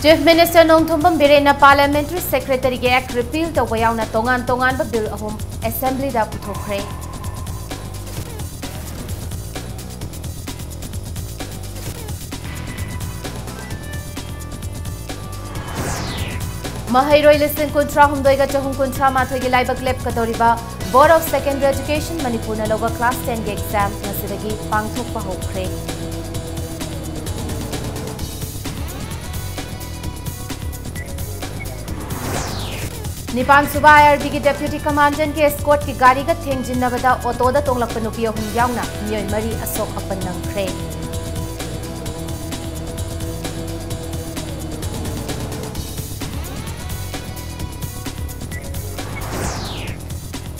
Chief Minister Nongthombam Birena Parliamentary Secretary ge Act repeal to wayauna tongan ba bill ahum Assembly da puthokre. Mahairoi listen kuntra humdoiga chahum kuntra mathoi ge laibak lep kadoriba Board of Secondary Education Manipur na loga class 10 ge exam nasidagi pangthokpa hokre. Nipan Suba IRB की Deputy Commandant के escort की गाड़ी का थेंजिन्नबदा ऑटोदा तोंगलकपा नुपी अहुम याउना मियोय मरी असोक अपन नंगख्रे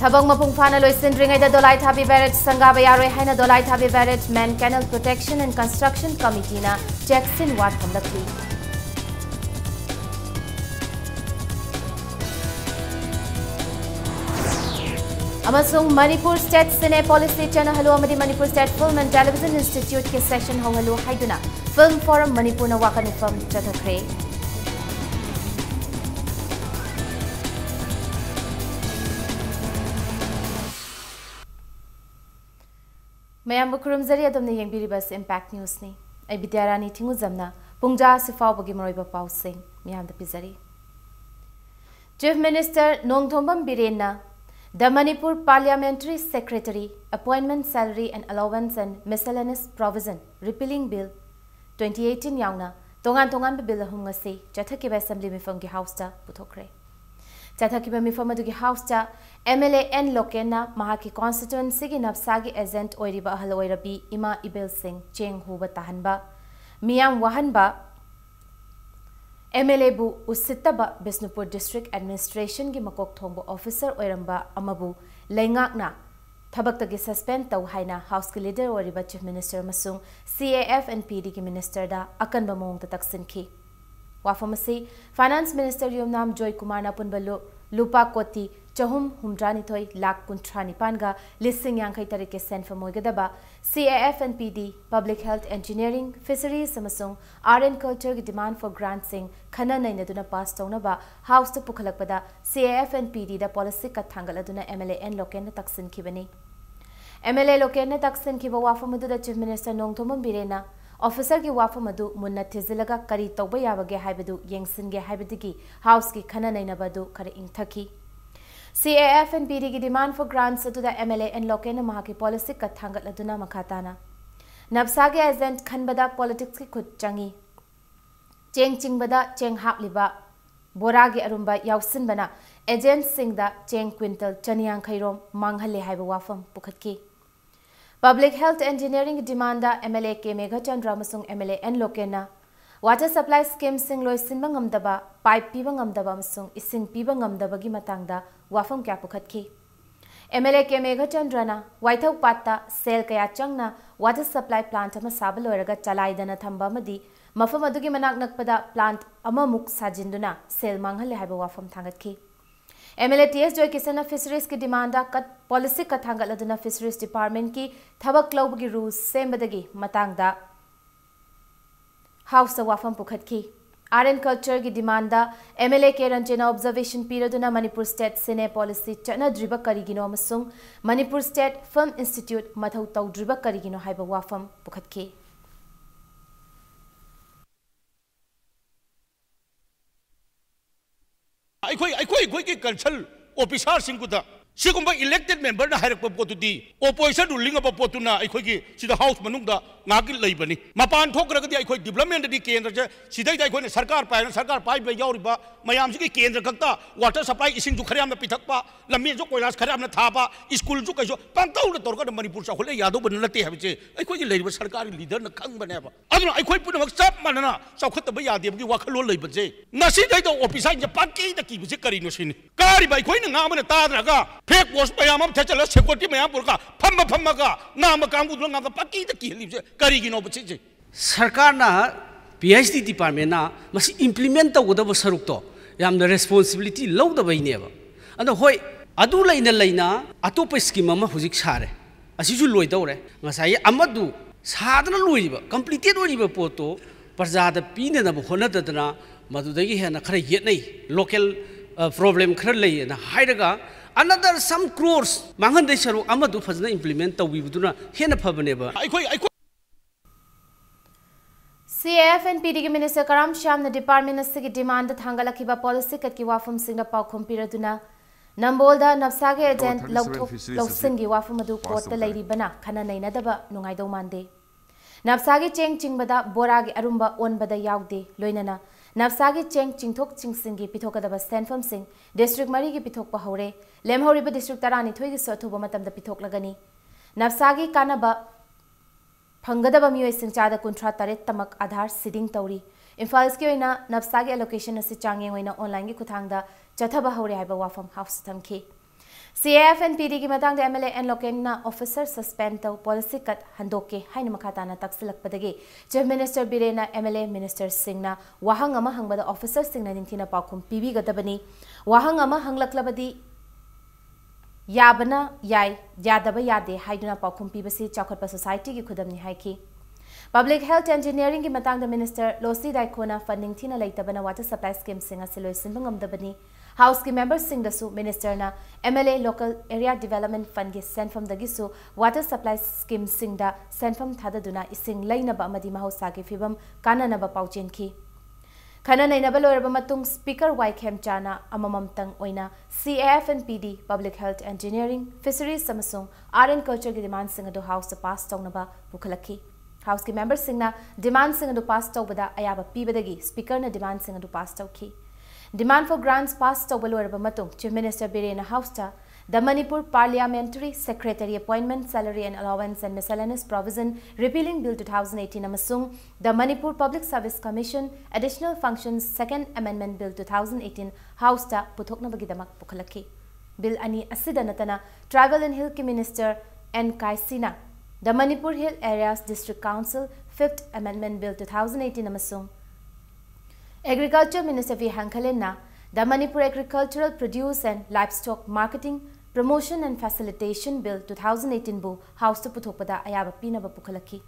थबंग मपुंग फाना लोइसिनद्रिंगैदा दोलाई थाबी बैरेज संगाबा यारोय हाइना Dolaithabi barrage main canal protection and construction committee ना जैक्सन वार्ड थमलकली Amasung Manipur State Cine Policy Channel Hello Amadi Manipur State Film and Television Institute ke session ho hello haiduna Film Forum Manipur na wakani film chathakre Mayam bukurum zari adom ne yengbiri bas Impact News ni ai bidyarani thingu jamna pungja sifaw bagi maroiba pausing miyam da pizari Chief Minister Nongthombam Birena The Manipur Parliamentary Secretary Appointment Salary and Allowance and Miscellaneous Provision Repealing Bill 2018 yauna tongan bill ahum ngasi chathakiba Assembly mifam gi House ta puthokre chathakiba mifam adu gi House ta MLA N Lokena mahaki constituency gi nafsagi agent oiriba ahal oirabi Ima Ibil Singh cheng huba tahanba miyam wahanba MLA bu usittaba Bisnupur District Administration gi makok thongbo officer oiramba amabu leingakna thabakta gi suspend taw haina House ki leader oriba Chief Minister masung CAF and PD ki minister da akanba mong ta taksin ki wafamasi Finance Minister Yumnam Joy Kumar na punbalu lupa koti chahum humdrani thoi lakh kuntrani panga listing yang kai tarike send for moigadaba CAF and PD Public Health Engineering Fisheries samasung Art and Culture ki demand for grant sing khana naina duna pass tawnaba House to pukhalakpada CAF and PD da policy ka thangaladuna MLA N Loken na taksin khibani MLA Loken na taksin khiba wafamadu da Chief Minister Nongthombam Birena Officer ki wafamadu munna thizilaga kari tawba yabage haibadu yengsinge haibadigi House ki khana naina badu kare ingthaki CAF and PD ki demand for grants to the MLA and Lokena mahaki policy ka thangaladuna makhatana nabsagi agent khanbada politics ki khut changi cheng chingbada cheng hapliba boragi arumba yausin bana agent singda cheng quintal chaniang khairom manghalle haiba wafam pukhatki Public Health Engineering demanda MLA ke Megha Chandra masung MLA N Lokena Water Supply Scheme sing loisinba ngamdaba pipe piba ngamdaba masung ising piba ngamdaba gi matangda wafam kya pukhatki MLA ke Megha Chandrana Waithau patta sel kaya changna water supply plant ama sabal oraga chalaidana thamba madi mafam adugi manak nakpada plant ama muk sajinduna sel manghalle haiba wafam thangatki MLA TS Joy Kisana Fisheries ki demanda kat policy ka thangaladuna Fisheries Department ki thabak lawbagi rules sembadagi matangda House wafam pukhatki Art and Culture ki demanda MLA ke Ranjana observation period na Manipur State Cine Policy chana driba karigino amasung Manipur State Film Institute mathau taw driba karigino haiba wafam pukhatki I get consul officer singuda. Sigumba elected member na harak potudi. Opposition ruling apa potuna I see the house manungda ngagil laibani. Mapan thokragadi I development di kendra sidai I sarkar pai sarkar pai be yauriba mayam sigi kendra kakta water supply ising ju khariam na pitakpa lammi jo koilas khariam na thapa school ju kaiso pantau na torka Manipur sa hole yado banlate habiche I leiba sarkari leader na khang baneba. Aduna I puna chap manana saukhat ba yade gi wakhalo leibaje. Nasi dai do officer ja paki da ki bije kari no sin. Kari bai khoi na ngamana tadraga Fake was by Amam Tetala, Security Mayamburka, Pamaga, Namakam, Paki, the Kili, Karigino Pachi. Sarkana, PhD department must implement the Wodava Sarukto. Yam the responsibility low the way never. And the Hoi Adula in the Lina, Atopa schema Huzik Sare. As usual, Loidore, Masai Amadu, Sadana Luiva, completed Oliver Poto, प्रजाद पीनब होनदना मदुदगी हेना खर येनै local problem खर लेना हाइरगा another some crores mangan dei saru amadu fazna implement tawibuduna hena phabaneba CAF and PD Minister Karam Shamna Department of demand Thangalakiba policy kat ki wafum singna paukhum piraduna Nambolda Napsage agent Loksingi wafumadu court the lady bana kana nainadaba nungaido mande Napsagi cheng chingbada boragi arumba on bada yaude loinana Napsagi cheng chingthok chingsingi pitokadaba stanfam sing district mari ki pitok pahore lemhoriba district tarani thoigi sothuba matamda pitok lagani Napsagi kanaba Pangadaba Mui Sinchada Kuntra Taret Tamak Adhar Siding Tauri. Imphal Skioina, Napsagi allocation as Changing online Kutanga, Chataba Hori Haba Wafam House Tamki. CAF and PD Matang the MLA and Lokena officer suspend policy cut Handoke, Hainamakatana Taksilak Padagi, Chief Minister Birena, MLA Minister Singna, Wahangama Hang by the officer Singna Nintina Pakum, PB Gatabani, Wahangama Hanglaklabadi. Yabana Yai Yadaba Yade Haiduna Pakum Pibasi Chakotpa Society ki Kudamni Haiki. Public Health Engineering ki Matang the Minister Losi Daikona funding Tina Laitabana Water Supply Scheme Singa Silo Simbangam Dabani House ki members Sing the Su Minister na MLA Local Area Development Fund ki sent from the Gisu Water Supply Scheme Singda sent from Thadaduna Ising Lainaba Madi Mahosa ki Fibam Kananaba Pauchin ki. Kana nainabalo erbamatong Speaker Wycam Chana amamamtang oina CAF and PD Public Health Engineering Fisheries Samasung Art and Culture ki demand singado House to pass tawnaba pukhalaki House ki members singna demand singado pass tawbada ayaba pibadagi Speaker na demand singado pass tawki Demand for grants pass tawbalo erbamatong Chief Minister Birena House ta the Manipur Parliamentary Secretary Appointment, Salary and Allowance and Miscellaneous Provision Repealing Bill 2018 Amasung, the Manipur Public Service Commission Additional Functions Second Amendment Bill 2018 House ta Puthokna Bagidamak Pukhalaki. Bill Ani Asida Natana, Tribal and Hill Minister N. Kaisina, the Manipur Hill Areas District Council Fifth Amendment Bill 2018 Amasung, Agriculture Minister V. Hankalena, the Manipur Agricultural Produce and Livestock Marketing Promotion and Facilitation Bill 2018 bu House to Putopada Ayaba Pinaba Pukalaki.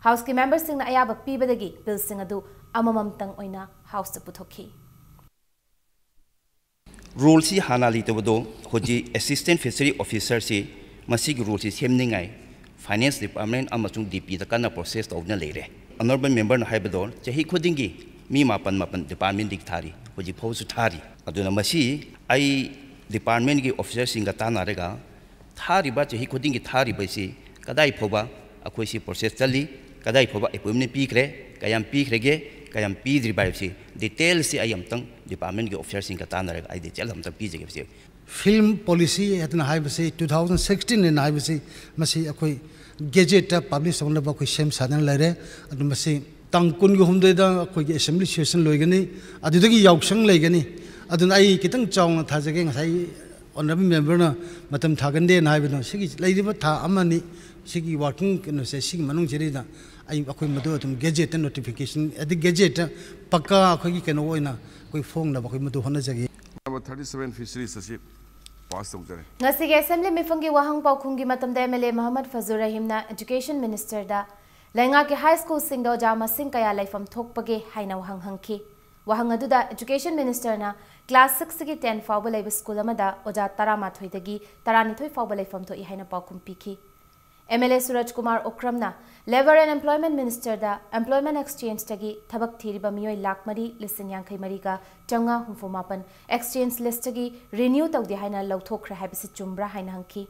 House ki members sing na Ayaba Pibadagi Bill Singadu Amamamtang Oina House to Putoki. Rules si hanali to do hoji Assistant Fishery Officer si masig rules is hemningai Finance Department amasung DP the kana process of na lere. Honorable member na haibador chahi khodingi mi mapan department dikthari hoji phausu thari aduna masi ai Department ki officer singa tana rega thari ba chahi khodingi thari ba si kadai phoba akhoi si process chali kadai phoba appointment pikre kayam pikrege kayam pidri ba si details si ayam tang department ki officer singa tana rega ai de chalam ta pije si film policy atna hai ba si 2016 in hai ba si masi akhoi gazette publish on ba khoi sem sadan lare adu masi tang kun gu humde da akhoi assembly session loigani adu dagi yauksang leigani aduna ai kitang chawng thajage ngai honorable member na matam thagande na haibno sigi leidiba tha amani sigi working no se sigi manung jeri da ai akhoi madu atum gadget notification adi gadget pakka akhoi ki keno oina koi phone na akhoi madu hona jagi number 37 fisheries asi pass out jare ngasi ge assembly mifungi wahang paukhung gi matam da MLA Muhammad Fazur Rahim na education minister da lenga ke high school sing do jama sing kaya laifam thokpage haina wahang hangki wahang aduda education minister na Class 6 ki 10 fawba laiba school amada oja taramathoi dagi taranithoi fawba laifam thoi haina paukum piki MLA Suraj Kumar Okramna Labor and Employment Minister da Employment Exchange tagi thabak thiriba miyoi lakmari lising yankai mariga changa humfumapan exchange list tagi renew tawdi haina lauthokra habisi chumbra haina hanki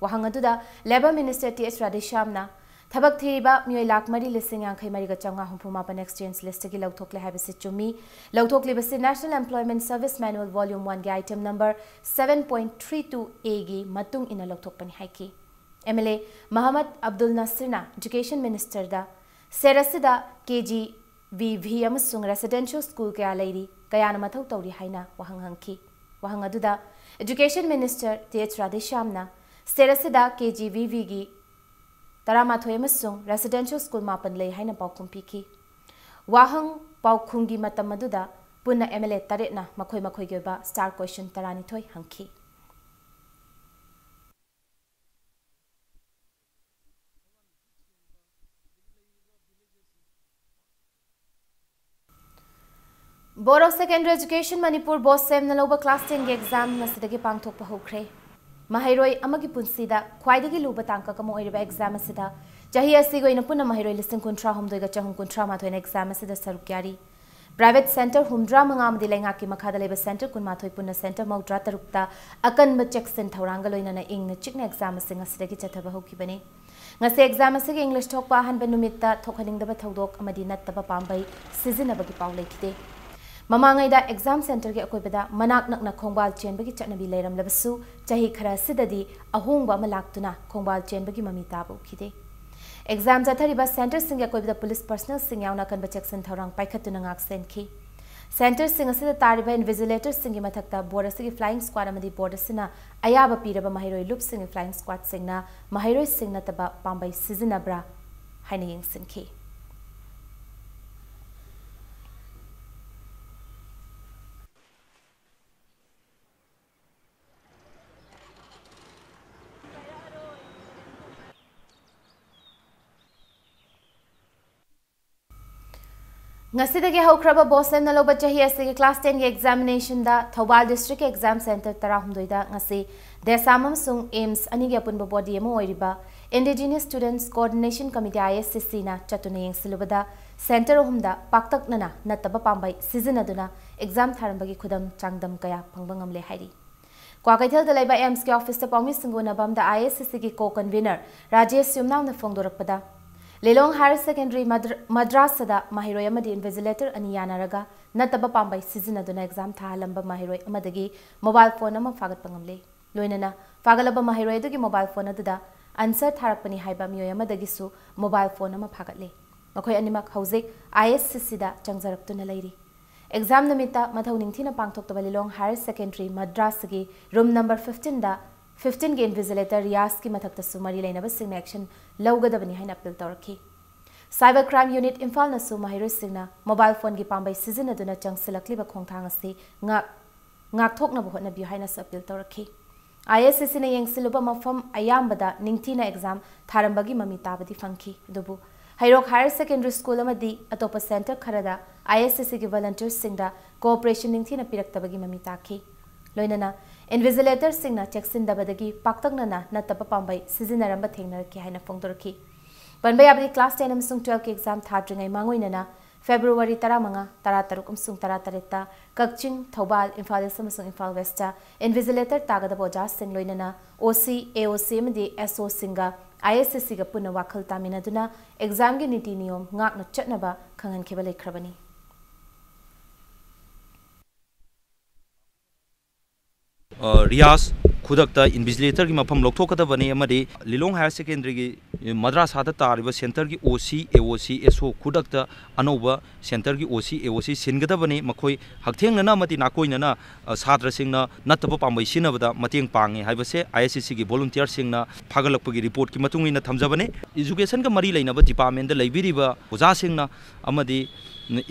wahang aduda Labor Minister T.H. Radhishamna Thabak thiriba miyoi lakmari lising yankai mariga changa humfumapan exchange list tagi lauthokle habisi chumi lauthokle basi National Employment Service Manual Volume 1 gi item number 7.32A gi matung ina lauthokpani haiki MLA Muhammad Abdul Nasirna Education Minister da Serasida KGVV amasung residential school kaya lairi kaya na mathau tawri haina wahang hangki wahang aduda Education Minister T.H. Radhishamna Serasida KGVV gi taramathoi amasung residential school mapan lei haina paukum piki wahang paukhungi matam aduda punna MLA taretna makhoi ge ba star question tarani thoi hangki Board of Secondary Education Manipur boss sem naloba class 10 exam nasidagi pangthok pahukre. Mahairoi amagi punsida khwaidagi luba tangka kamo oiriba exam asida jahi asigo inapuna mahairoi listing kuntra homdoiga chahum kuntra mathoina exam asida sarukyari. Private center humdra mangamadi lenga ki makhada leba center kun mathoi punna center maudra tarukta akan checksin thoranga loinana ingna chikna exam asing asidagi chathaba hokibani. Ngasi exam asigi English thokpa hanba numitta thokhaningdaba thodok amadi nattaba pambai sizinabagi paulekide. Mamangai da exam center ke akoibada manak nakna khongbal chenbagi chatnabi leiram labasu chahi khara sidadi ahongba malaktuna khongbal chenbagi mami tabu khide. Exam jathariba center sing akoibada police personnel sing yauna kanba checkson thorang paikhatuna ngak senki. Center sing asida tariba invigilator singi mathakta board asigi flying squad amadi board asina ayaba piraba mahiroi loop sing flying squad singna mahiroi singna taba pambai sizinabra haina yeng senki. Ngasidagi haukraba bosen naloba chahi asigi class 10 ge examination da Thobal district exam center tarahumdoida ngasi desamam sung aims ani ge punba body emo oiriba indigenous students coordination committee ISCC na chatuna yengsilubada center humda paktak nana nataba pambai season aduna exam tharambagi khudam changdam kaya phangbangam le hairi Kwakaithal da laiba aims ke office ta pawmi singona bam da ISCC ge co-convener Rajesh Yumnaw na phongdorakpada Lelong Higher Secondary Madrasada Mahiroi amadi invigilator ani yanaraga nataba pambai sizinaduna exam thahalamba Mahiroi amadagi mobile phone ama fagat pangamle loinana fagalaba Mahiroi adugi mobile phone aduda answer tharakpani haiba miyoi amadagi su mobile phone ama phagatle makhoi animak hauzik ISCC da changzaraktuna leiri exam namita mathau ningthina pangthokta Lelong Higher Secondary Madrasagi room number 15 da 15 ge invigilator Riyas ki mathakta sumari leinaba sing action lawgadabani haina appeal tawraki cyber crime unit Imphal na su mahiroi singna mobile phone gi pambai sizinaduna changsilakliba khongthang ase ngak thokna bohna bi haina appeal tawraki ISCC na yengsiluba mafam ayambada ningthina exam tharambagi mami tabadi fangki dubu Hairok Higher Secondary School amadi atopa center kharada ISCC gi volunteers singda cooperation ningthina piraktabagi mami takhi loinana invigilator singna checksin dabadagi paktagna natapa pambai sizinaramba thengnar haina phongdorki banbai abdi class 10 amsung 12 ke exam thadringai mangoinana February 15 13 amsung 13 Kakching Thobal Imphal East amsung Imphal West invigilator tagada boja sing loinana OC AOC amdi SO singa ISCC ga punna wakhal taminaduna exam gi niti niyom ngakna chatnaba khangan kheba lekhrabani Riyas khudakta invigilator ki mafam lokthokadabani amadi Lilong Higher Secondary ki madrasa da tariba center ki OC AOC SO khudakta anoba center ki OC AOC singadabani makhoi hakthengna amadi nakoinana sadra singna nataba pambai sinabada mateng pange haibase ISCC ki volunteer singna phagalakpagi report ki matungina thamjabane education ka mari leinaba department da leibiriba oja singna amadi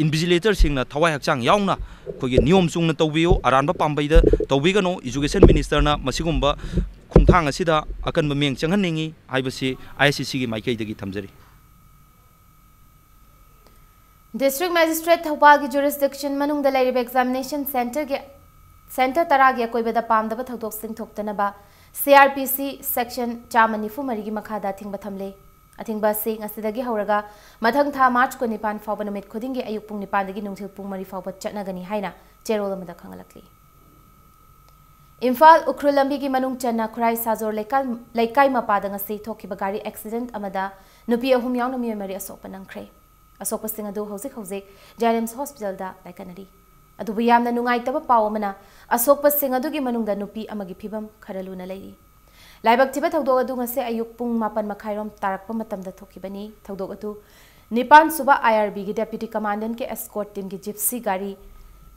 invigilator singna thawai hakchang yauna khogi niyom chungna tawbiyo aranba pambai da tawbigano education minister na masigumba khungthang asida akan bameng changhanningi haibase ISCC gi maikei dagi thamjari District Magistrate Thobal gi jurisdiction manung da lairiba examination center taragi akoibada pamdaba thodok sing thoktanaba CRPC section chamanifu marigi makhada thingba thamle Athingba sing asidagi hauraga mathang tha March ko nipan fawba numit khodingi ayuk pung nipan dagi nungthil pung mari fawba chatnagani haina cherol amada khangalakli Imphal Ukrulambi gi manung channa Khurai Sajor laikai mapada ngasi thokiba gari accident amada nupi ahum yauna mi mari asokpa nangkhre asokpa sing adu hojik James Hospital da laikanari adu biyamna nungai taba pawamana asokpa sing adu gi manung da nupi amagi phibam kharaluna leiri Laibak tiba thawdok adu ngase ayuk pung mapan makhairom tarakpa matamda thokibani thawdok adu Nipan Suba IRB gi deputy commandant ke escort team gi gypsy gari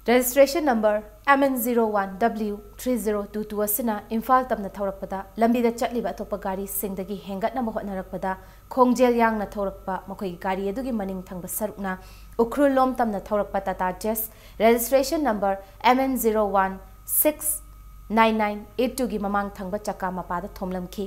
registration number MN01W3022 asina Imphal tamna thawrakpada lambi da chatliba atopa gari singdagi hengatna mohotnarakpada khongjel yangna thawrakpa makhoi gari adu gi maning thangba sarukna Ukhrul lom tamna thawrakpa Tata Jazz registration number MN016998 gi mamang thangba chaka mapada thomlamki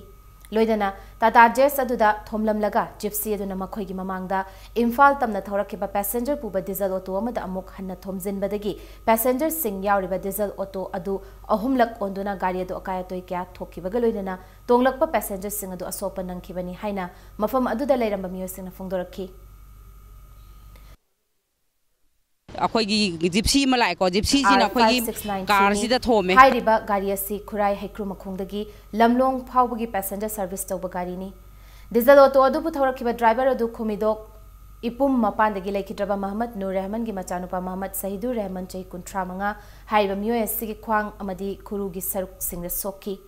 लोइदना टाटा जेस अदुदा थोमलमलगा Gypsy अदुना मखोइगी ममांगदा इम्फाल तमना थौरखिबा passenger पुबा डीजल ऑटो अमदा अमुक हन्ना थोमजिनबदगी पैसेंजर सिंग यावरिबा डीजल ऑटो अदु अहुमलक ओंदुना गाड़ी अदु अकायतोय क्या थोखिबगा लोइदना तोंगलकपा पैसेंजर सिंग अदु असोपा नंखिबनी हाइना मफम अदुदा लेरंबा मियोसिंगना फोंदोरखी अखोई जिप्सी मलाई को जिप्सी जिना अखोई कार सिदा थोमे हाइरिबा गाड़ी असि खुराई हैक्रु मखोंदगी लमलोंग फावबगी पैसेंजर सर्विस तौबा गाड़ीनी डीजल ऑटो अदु पुथौरखिबा ड्राइवर अदु खुमिदोक इपुम मपानदगी लेखिद्रबा मोहम्मद नूर रहमान गी मचानुपा मोहम्मद सहीदुर रहमान चै 35 हाइरिबा मियोय असि ख्वांग अमदी खुरुगी सरुक सिंग सोखी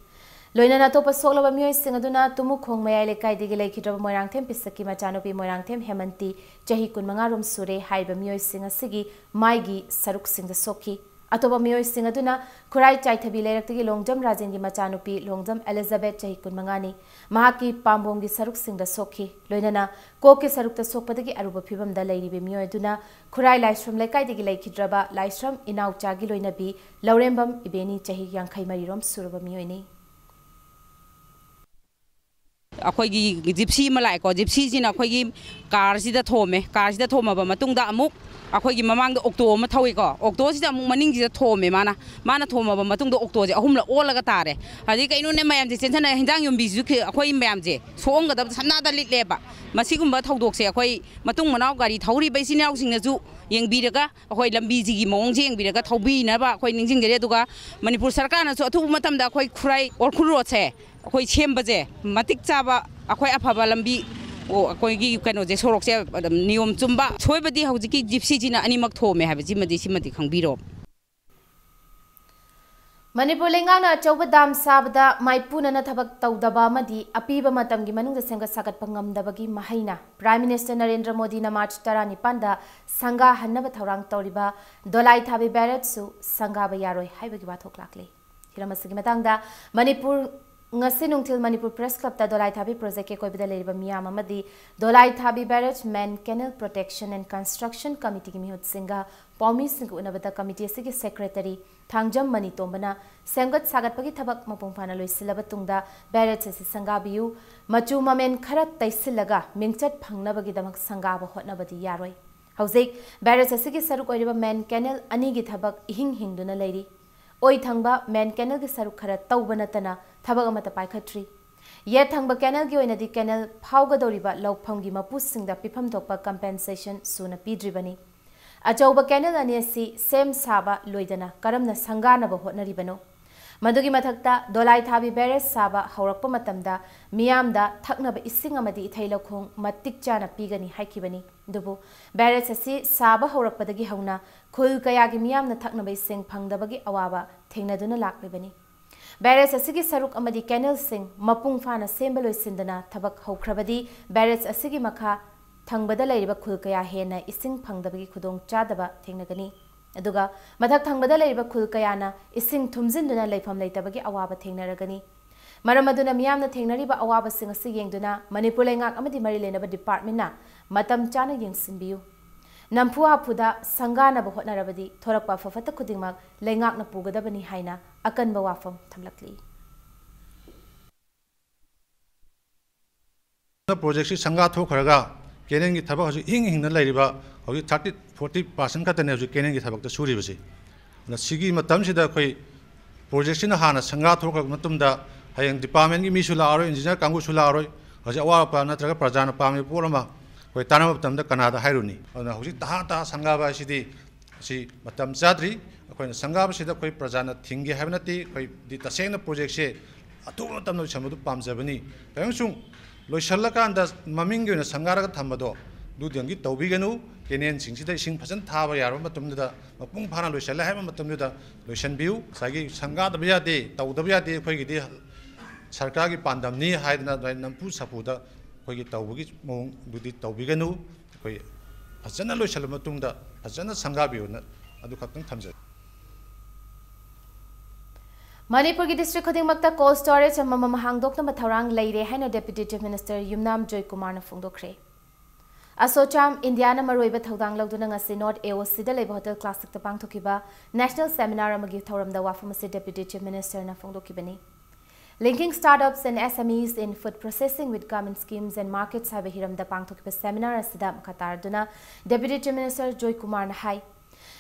लोइना तोप सोलबा मियोय सिंग अदुना तुमु खोंग मयाय लेकाइदगी लेखिद्रबा मोइरांगथेम पिसकी मचानुपी मोइरांगथेम हेमंती चही 15 रोम सुरे हाइरिबा मियोय सिंग असिगी माइगी सरुक सिंग सोखी अतोबा मियोय सिंग अदुना खुराई चाइथबी लेरक्तगी लोंगजम राजेंगी मचानुपी लोंगजम एलिजाबेथ चही 15 नि महाकी पाम्बोंगी सरुक सिंग सोखी लोइना कोके सरुक त सोकपदगी अरुब फिबमदा लेरिबे मियोय अदुना खुराई लाइश्रम लेकाइदगी लेखिद्रबा लाइश्रम इनाउचागी लोइनबी लौरेंबम इबेनी चही 53 रोम सुरबा मियोयनी अखोई जिप्सी मलाई को जिप्सी जिना अखोई कार सिदा थोमे कार सिदा थोमबा मतुंगदा अमुक अखोई ममांग ऑक्टो अमा थौई को ऑक्टो सिदा अमुक मनिंग सिदा थोमे माना थोमबा मतुंगदा ऑक्टो जे अहुम ला ओलगा तारे हदि कइनो ने मयाम जे चेंसन हिंजांग युम बिजु अखोई मयाम जे सोंगदा सन्नादा लिटलेबा मसिगुंबा थौदोक से अखोई मतुंग मनाव गाड़ी थौरी बैसिनाव सिंगजु येंगबिरगा अखोई लंबी जिगी मोंग जे येंगबिरगा थौबीनबा अखोई निंजिंगरे दुगा मणिपुर सरकार ना सो अथु मतमदा अखोई खुराई ओरखुर रोड से अखोई सेमबजे मतिक चाबा अखोई अफबा लंबी ओ अखोई कनो जे सोरोक से नियम चुम्बा सोयबदी हौजिकी जिप्सी जिना अनिमक थोमे हाबजी मदी खंगबिरो मणिपुर लेंगांगना अचौबा दाम साबदा माइपुनना थबक तौदबा मदी अपीबा मतमगी मनुंग सेंगा सागतपा ngamdabagi mahayna prime minister Narendra Modi ना मार्च 19 दा संगा हन्नबा थौरांग तौरिबा दोलाई थाबी बैरट सु संगाबा यारोय हाइबगी बाथोक लाकले हिरामसगी मतंगदा Manipur ngasi nungthil manipur press club ta dolai thabi project ke koibida leriba miyam amadi dolai thabi barrage man canal protection and construction committee ki mihut singa paumi sing unabata committee asigi secretary thangjam mani tombana semgat sagat pagi thabak mapung phana loisilaba tungda barrage se sanga biu machu mamen kharat taisilaga mingchat phangna bagi damak sanga ba hotna badi yaroi hauzik barrage asigi saruk oiriba man canal ani gi thabak ihing hingduna leiri ओई थंगबा main canal के सरुक खरा तौबनतना थबक अमत पाइखट्री ये थंगबा canal की ओइनदी canal फाउगदौरिबा लौफमगी मपुसिंगदा पिफम थोकपा compensation सुना पीद्रिबनी अचौबा canal अनेसी same साबा लोइदना करमना संगानबा होटनरिबनो मदुगी मथक्ता दोलाई थाबी बेरेस साबा हौरकपा मतमदा मियामदा थकनबा इसिंग अमदी इथै लखोंग मतिक चाना पीगनी हाइखिबनी दुबु बेरेस असि साबा हौरकपदगी हौना खुल कयागी मियामना थकनबा इसिंग फंगदबगी अवाबा थेंगनदुना लाक्लिबनी बेरेस असिगी सरुक अमदी कैनल सिंग मपुंग फाना सेंबा लोइसिंदना थबक हौख्रबदी बेरेस असिगी मखा थंगबदा लैरिबा खुल कया हेना इसिंग फंगदबगी खुदोंग चादबा थेंगनगनी अदुगा मथक थंगबदा लैरिबा खुल कयाना इसिंग थुमजिनदुना लैफम लैतबगी अवाबा थेंगनरगनी मरम अदुना मियामना थेंगनरिबा अवाबा सिंग असि येंगदुना मणिपुर लेंगाक अमदी मरि लेनबा डिपार्टमेंटना मतम चाना येंगसिनबियु नंफु हाफुदा संगानबा होटनरबदी थोरकपा फफत खुदिंगमक लेंगाकना पुगदबनी हाइना अकनबा वाफम थमलकली प्रोजेक्ट से संगा थोखरगा केनेन की थबक हजु हिंग हिंग लैरिबा हजु 30-40% खतने हजु केनेन की थबक सूरीबसे सिगी मतमसिदा अखोई प्रोजेक्ट सिना हाना संगा थोख मतुमदा हयंग डिपार्टमेंट की मिसु लारो इंजीनियर कांगु सु लारो हजु अवापा नत्रगा प्रजाना पामे पोरमा कोई ताना मतमदा कनादा हाइरुनी हजु ता संगाबा सिदी सि मतम चाद्री अखोई संगाबा सिदा कोई प्रजाना थिंगे हाबनती कोई दि तसेंग प्रोजेक्ट से अतु मतम समदु पामजबनी तयंसु लोइसल्लकांदा ममिंग ओइना संगारगा थम्बदो दुदंगी तौबिगनु केनेन सिंगसिदा इसिंग फजन थाबा यारो मतुमदा मपुंग फाना लोइसल्ला हाबा मतुमदा लोइसनबिउ सागी संगादबा यादे तौदबा यादे अखोइगिदि सरकार की पांदमनी हाइदना नंपु सपुदा अखोइगी तौबगी मोंग दुदि तौबिगनु अखोइ फजन लोइसल मतुंगदा फजन संगाबिउना अदु खतंग थमजे मणिपुर की डिस्ट्रिक्ट खुदिंगमक्ता कोल्ड स्टोरेज अमम हांगदोकना मथौरांग लैरे हैना deputy chief minister Yumnam Joy Kumar फोंदोखरे असोचाम इंडिया मरोइब थौदांग लौदुना ngasi नॉर्थ एओसी दा लेबा होटल क्लासिक ता पांगथोकिबा नेशनल सेमिनार अमगी थौरमदा वाफम से डेप्यूटी चीफ मिनिस्टर ना फोंदोकिबनी Linking startups and SMEs in food processing with government schemes and markets haiba hiramda pangthokkiba seminar asida makhatarduna Deputy Chief Minister Joy Kumar na hai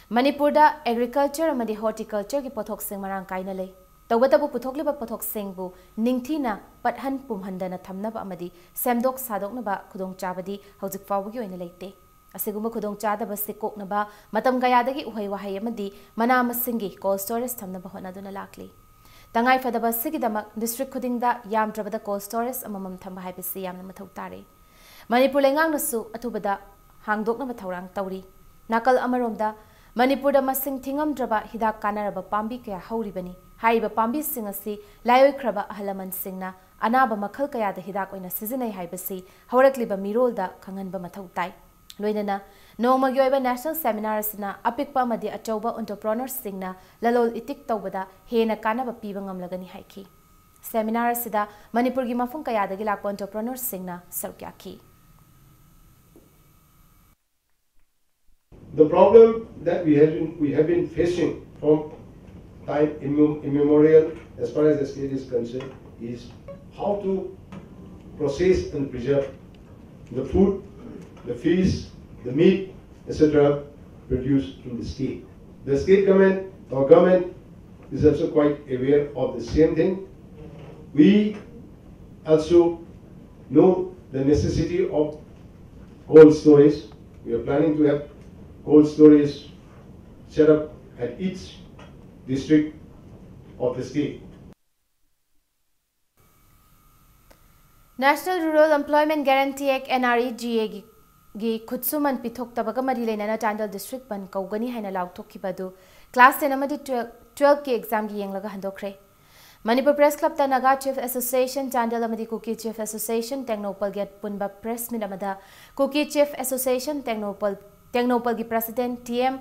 Manipur da agriculture amadi horticulture ki pothok sing marang kaina lei tawatabu puthokliba pothok sing bu ningthina pathan pumhandana thamnaba amadi semdok sadoknaba khudong chabadi hojik fawgi oina leite asiguma khudong chadaba se koknaba matam gayadagi uhai wahai amadi mana masingi cold storage thamnaba honaduna lakli Tangai fadaba sigidamak district khudingda yamdrabada cold storage amamam thamba haibisi yamna mathau tare Manipur lengang nasu athubada hangdokna mathaurang tawri nakal amaromda Manipur da masing thingamdraba hidak kanaraba pambi kaya hauribani haiba pambi singasi layoi khraba ahalaman singna anaba makhal kaya da hidak oina sizinai haibisi haurakliba mirolda khanganba mathau tai loinana Nongmagi oiba national seminar asina apikpa amadi achauba entrepreneurs singna lalol itik tawbada hena kanaba piba ngamlagani haiki seminar asida Manipur gi mafung kayadagi lakpa entrepreneurs singna sarkyaki The problem that we have been facing from time immemorial as far as the state is concerned is how to process and preserve the food, the fish, the meat, etc. produced in the state. The state government, our government, is also quite aware of the same thing. We also know the necessity of cold storage. We are planning to have cold storage set up at each district of the state. National Rural Employment Guarantee Act NREGA gi khutsuman pithok tabaga mari leinana Chandel district ban kaugani haina lauthokibadu class 10 amadi 12 ki exam gi yenglaga handokre Manipur Press Club ta Naga Chief Association Chandel amadi Kuki Chief Association Technopal get punba press meet amada Kuki Chief Association Technopal gi President TM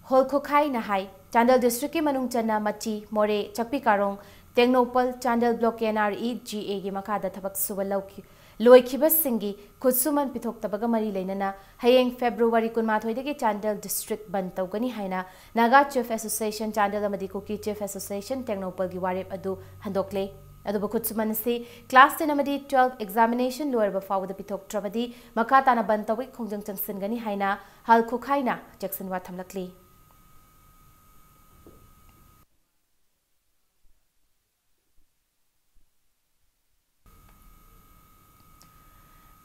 Holkhokhai na hai Chandel district ki manung channa machi more chakpi karong Technopal Chandel block NREGA gi makada thabak subalauki Loikibas Singi, Kutsuman Pitok Tabaga Mari Lenana, Hayeng February Kunmathoidagi Chandel District Bantogani Haina, Naga Chief Association Chandel Amadikuki Chief Association Technopal Giwarip Adu Handokle, Aduba Kutsuman si Class 10 Amadi 12 examination lower before the Pitok Trabadi, Makatana Bantawik Kongjung Singani Haina, Hal Kukaina, Jackson Watamlakli.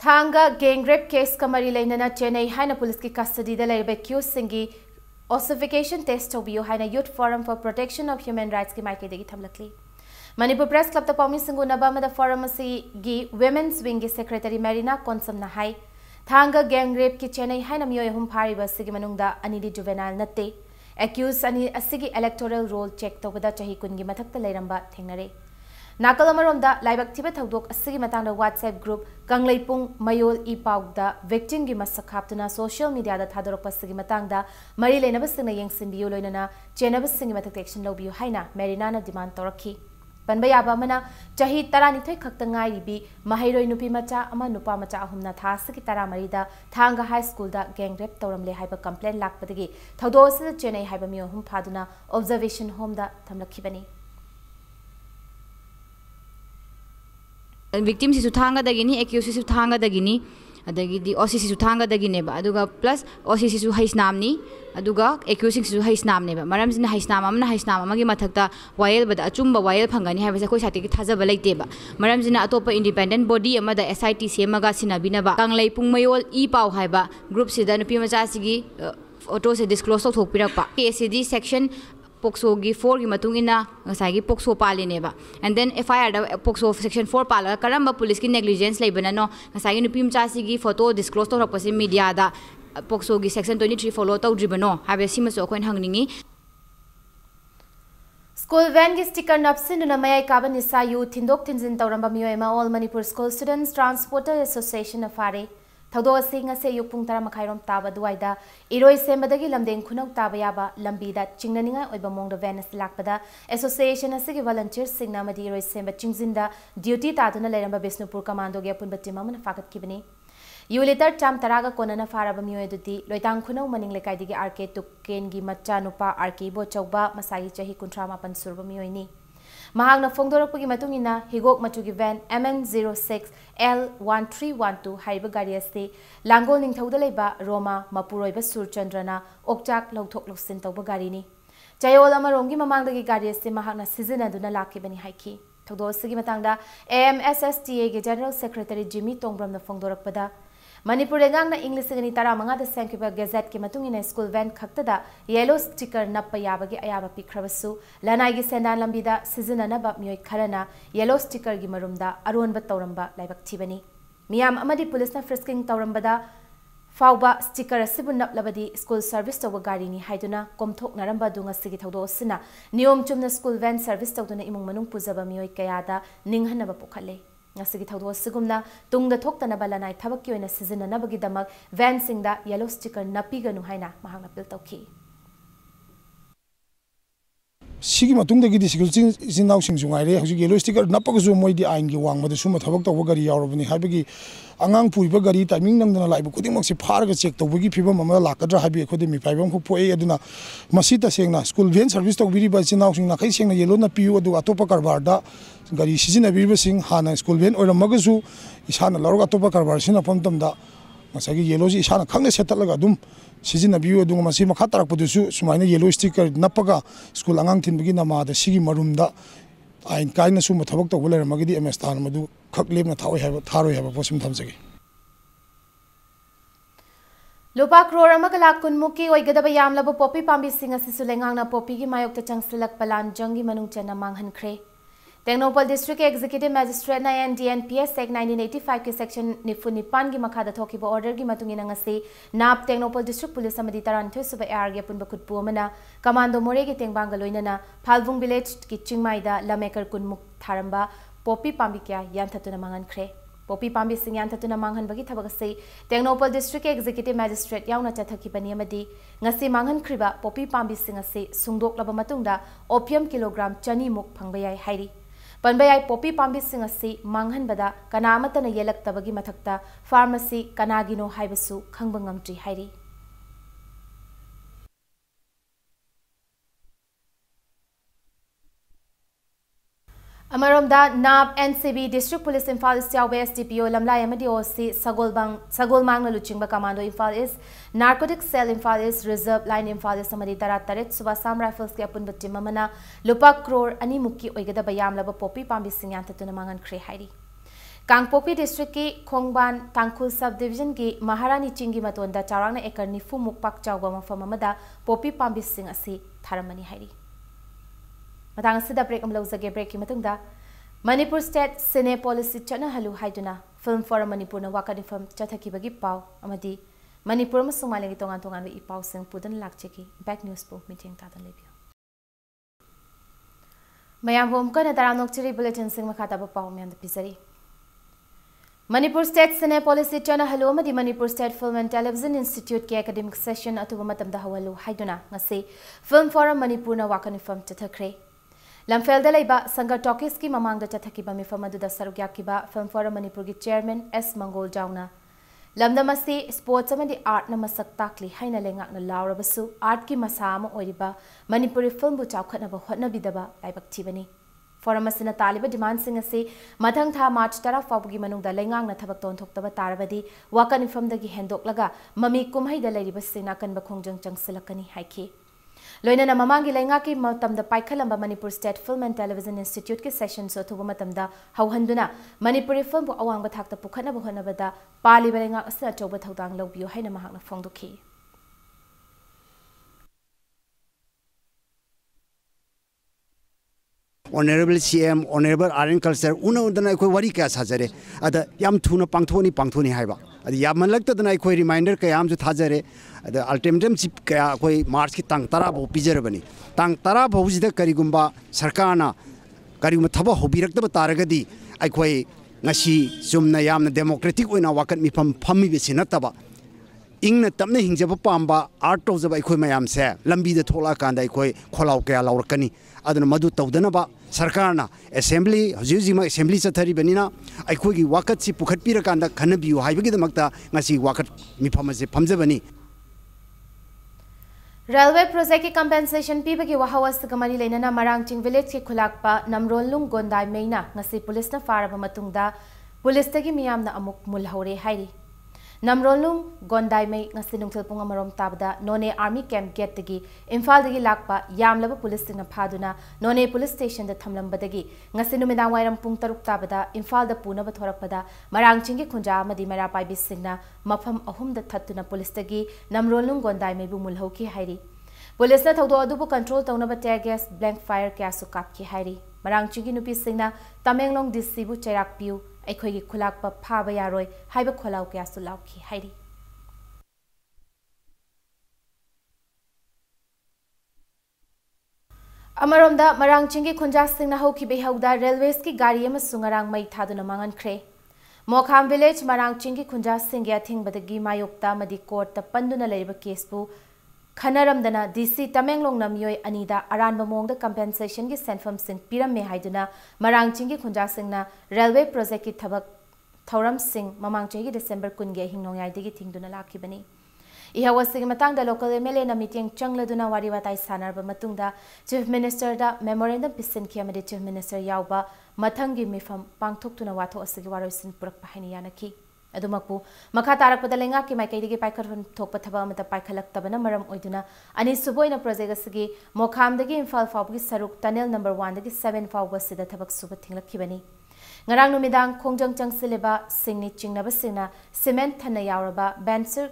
Thanga gang rape case kamari lainana Chennai haina police ki custody da laiba accused singi ossification test tobiyo haina Youth Forum for Protection of Human Rights ki maike degi thamlakli Manipur Press Club ta Pawmi Singu Nabama da forum asi gi Women's Wing ki Secretary Marina Konsam na hai Thanga gang rape ki Chennai haina miyo hum phari ba sigi manungda anidi juvenile natte accused ani asigi electoral roll check tobada chahi kungi mathakta lairamba thengnare Nakal amaromda laibak thiba thodok asigi matangda WhatsApp group Kangleipung Mayol Ipawda victim gi masak haptuna social media da thadorok pasigi matangda mari leinaba singna yengsinbiyo loinana chenaba singi mathak action lobiyo haina Marina na demand torakhi Panba yaba mana chahi taranithoi khakta ngai ribi mahairoi nupi macha ama nupa macha ahumna thasaki taramari da Thanga High School da gang rape tawramle haiba complaint lakpadagi thodo asida Chennai haiba miyo hum phaduna observation home da thamlakhibani Victim sisu thanga dagini accused sisu thanga dagini adagi di OC sisu thanga dagine ba aduga plus OC sisu haisnam ni aduga accused sisu haisnam ne ba maram sina haisnam amna haisnam amagi mathakta wayel bada achumba wayel phangani ha basa koi sati ki thajaba leite ba maram sina atopa independent body ama da SIT semaga sina bina ba kanglai pungmayol e paw ha ba group sida nupi macha sigi auto se disclose thok pirak pa KCD section Pokso gi 4 gi matungina ngasai gi Pokso paline ba and then FIR da Pokso section 4 pala karamba police ki negligence leibana no ngasai gi nupim cha si gi photo disclose to rakpasi media da Pokso gi section 23 follow to dribano habe simaso koin hangningi School van gi sticker napsin na mayai kaban isa yu thindok thinjin tawramba miyoema All Manipur School Students Transporter Association afare Thodo singa se yupung tara makhairom taba duaida iroi sembadagi lamdeng khunau taba yaba lambida chingnaninga oiba mongda venas lakpada association asigi volunteers singna madi iroi semba chingzinda duty taduna leramba Bisnupur commando ge apun batima mana fakat kibani Yulitar cham taraga konana faraba miyo eduti loitang khunau maning lekai digi RK tukken gi macha nupa RK bo chauba masai chahi kuntra mapan surba miyo ni mahangna phongdorapagi matungina higok machugi van MN06 L1312 haiba gari ase langol ningthauda leiba Roma Mapuroiba Surchandrana okchak lawthok loksin tawba gari ni chayol amarongi mamangdagi gari ase mahangna sizinaduna lakibani haiki thogdo asigi matangda AMSSTA ge General Secretary Jimmy Tongbramna phongdorakpada Manipur lengang English gani tara manga da sankiba gazette ke matungina school van khaktada yellow sticker nappa yabagi ayaba pikhrabasu lanai gi sendan lambida sizina ba myoi kharana yellow sticker gi marumda aronba tawramba laibak thibani miyam amadi police na frisking tawrambada fauba sticker asibu naplabadi school service tawba gari ni haiduna komthok naramba dunga sigi thawdo sina niyom chumna school van service tawduna imung manung puzaba myoi kayada ninghana ba pokhale ngasigi thawdo sigumna tungda thoktana balanai thabakki oina sizina nabagi damak van singda yellow sticker napiganu haina mahangna pil tawki sigi matungdagi di sikul sinau singjungai re hoji yellow sticker napagazu moi di ain gi wangmada suma thabak tawba gari yaurabani habagi angang puriba gari timing nangdana laibu kudingmak si pharaga check tawbagi phibam ama lakadra habi khodi mi paibam khu poe aduna masita sengna school van service tawbiri ba sinau singna khai sengna yellow na piu adu atopa karbarda gari sizina birba sing hana school van oramagazu isana laroga atopa karbar sina pamtamda masagi yellow ji isana khangna setalaga dum sizina biu adu masi makha tarakpudusu sumaina yellow sticker napaga school angang thinbagi nama da sigi marumda ain kaina suma thabak tawba leramagidi ms tan madu khaklebna thawai haba tharoi haba posim thamjagi Lupa crore amagala kunmuki oigadaba yamlaba poppy pambi singa sisulengangna poppy gi mayok ta changsilak palan jangi manung chana manghan khre Technopal District Executive Magistrate na NDNPS Act 1985 ke section Nifunipan gi makhada thokiba order gi matungina ngasi nap Technopal District Police amadi taranthoi suba AR gi punba khutpu amana commando more gi tengbanga loinana Phalvung village ki chingmaida lamekar kunmuk tharamba poppy pambi kya yanthatuna mangan khre poppy pambi sing yanthatuna manghan bagi thabak se Technopal District Executive Magistrate yauna chathakibani amadi ngasi manghan khriba poppy pambi sing ase sungdok laba matungda opium kilogram chani muk phangba yai hairi Panbayai poppy pambi singasi manghan bada kanamatana yelak tabagi mathakta pharmacy kanagino haibasu khangbangamtri hairi Amaromda NAB NCB District Police Infal East West DPO Lamlai amadi OC Sagolmang na luchingba Commando Infal East Narcotic Cell Infal East Reserve Line Infal East amadi tarat Subasam Rifles ke apun batim mamana lupa crore ani mukki oigada bayam laba poppy pambi singyan tatuna mangan khre hairi Kangpopi District ki Khongban Tangkhul Subdivision ki Maharani Chingi matonda charangna ekar nifu mukpak chawba mafam amada poppy pambi sing asi tharamani hairi Matang sida break amlawzage break ki matungda Manipur State Cine Policy chana halu haiduna Film Forum Manipur na wakani film chathakibagi pau amadi Manipur amasung malingi tongan i pau sing pudan lakcheki Back News po meeting tadan lebyo Mayam home ka na taranok chiri bulletin sing makata ba pau myam pisari Manipur State Cine Policy chana halu amadi Manipur State Film and Television Institute ke academic session atuba matamda hawalu haiduna ngasi Film Forum Manipur na wakani film chathakre Lamfelda leiba Sangar Talkies ki mamangda chathakiba mifam aduda sarugyakiba Film Forum Manipur gi Chairman S Mangol Jauna Lamdamasi sports amadi art na masak takli haina lengak na laurabasu art ki masama oiriba Manipuri film bu chawkhatnaba hotnabidaba laibak thibani Forum asina taliba demand sing ase mathang tha March 10 fawgi manungda lengang na thabak ton thoktaba tarabadi wakan film dagi hendoklaga mami kumhaida leiriba sina kanba khongjang changsilakani haiki Loina na mamangi lenga ki matamda paikhalamba Manipur State Film and Television Institute ke session so thuba matamda hauhanduna Manipuri film bu awangba thakta pukhana bu honabada pali belenga asa choba thodang lobio haina mahakna phongdukhi Honorable CM Honorable Art Culture una koi wari ka sajare ada yam thuna pangthoni haiba ada yam lakta dana koi reminder ka yam ju thajare ada ultimatum chip ka koi march ki tang tara bo pijar bani tang tara bo jida karigumba sarkana kariguma thaba hobirak da taragadi ai koi ngasi sumna yamna democratic oina wakat mi phami be sinataba ingna tamna hingjaba pamba art to jaba koi mayam se lambi da thola kanda koi kholau ka laurkani aduna madu tawdanaba sarkarna assembly hojima assembly chathari banina aikhogi wakat si pukhat pirakanda khanabiu haibagi damakta ngasi wakat mifam ase phamjabani Railway project ki compensation piba ki wahawas kamari leina marangching village ki khulakpa namrolung gondai meina ngasi police na faraba matungda police tagi miyam na amuk mulhaure hairi namrolung gondai mei ngasi nungthil punga marom tabda none army camp gate tagi imphal dagi lakpa yamlaba police na phaduna none police station da thamlamba dagi ngasi numidang wairam pung taruk tabda imphal da puna ba thorakpada marangching ki khunja amadi mara pai bisingna mafam ahum da thattuna police tagi namrolung gondai mei bu mulhauki hairi police na thawdo adubu control tawnaba tear gas blank fire kya su kapki hairi marangching ki nupi singna tamenglong disibu cherak piu ꯑꯩꯈꯣꯏꯒꯤ ꯈꯨꯂꯥꯛꯄ ꯐꯥꯕ ꯌꯥꯔꯣꯏ ꯍꯥꯏꯕ ꯈꯣꯜꯂꯥꯎ ꯀꯌꯥꯁꯨ ꯂꯥꯎꯈꯤ ꯍꯥꯏꯔꯤ ꯑꯃꯔꯣꯝꯗ ꯃꯔꯥꯡꯆꯤꯡꯒꯤ ꯈꯨꯟꯖꯥꯁꯤꯡꯅ ꯍꯧꯈꯤꯕ ꯏꯍꯧꯗ ꯔꯦꯜꯋꯦꯁꯀꯤ ꯒꯥꯔꯤ ꯑꯃꯁꯨ ꯉꯔꯥꯡ ꯃꯩ ꯊꯥꯗꯨꯅ ꯃꯥꯡꯍꯟꯈ꯭ꯔꯦ ꯃꯣꯈꯥꯝ ꯚꯤꯂꯦꯖ ꯃꯔꯥꯡꯆꯤꯡꯒꯤ ꯈꯨꯟꯖꯥꯁꯤꯡꯒꯤ ꯑꯊꯤꯡꯕꯗꯒꯤ ꯃꯥꯌꯣꯛꯇ ꯑꯃꯗꯤ ꯀꯣꯔꯠꯇ ꯄꯟꯗꯨꯅ ꯂꯩꯔꯤꯕ ꯀꯦꯁꯄꯨ खनरमदना DC तमेंगलोंग नमियोय अनिदा अरानबा मोंगदा कंपेंसेशन की सेंफम सिंह पिरमे हाइदुना मरांगचिंग की खुंजा सिंहना रेलवे प्रोजेक्ट की थबक थौरम सिंह ममांग चेगी डिसेंबर कुनगे हिंगनोंगाइदगी थिंगदुना लाखिबनी इहावसिग मतंगदा लोकल एमएलए ना मीटिंग चंगलदुना वारी वाताई सानरबा मतुंगदा चीफ मिनिस्टर दा मेमोरेंडम पिसिनखि अमदि चीफ मिनिस्टर यावबा मथंगी मिफम पांगथोक्तुना वाथो असigi वारोइसिन पुरकपा हाइनि यानखि अदुमकु मखा तारकपदा लेंगा की माइकैदगी पाइखरफन थोकपा थबा अमता पाइखलक्तबना मरम ओइदुना अनि सुबोइना प्रोजेक्ट असगी मोखामदगी इम्फाल फावबगी सरुक टनल नंबर 1 दगी 7 फावबा सिदा थबक सुबा थिंगलखिबनी ngarang numidag khongjang changsileba singni chingnaba singna cement thana yauraba Banser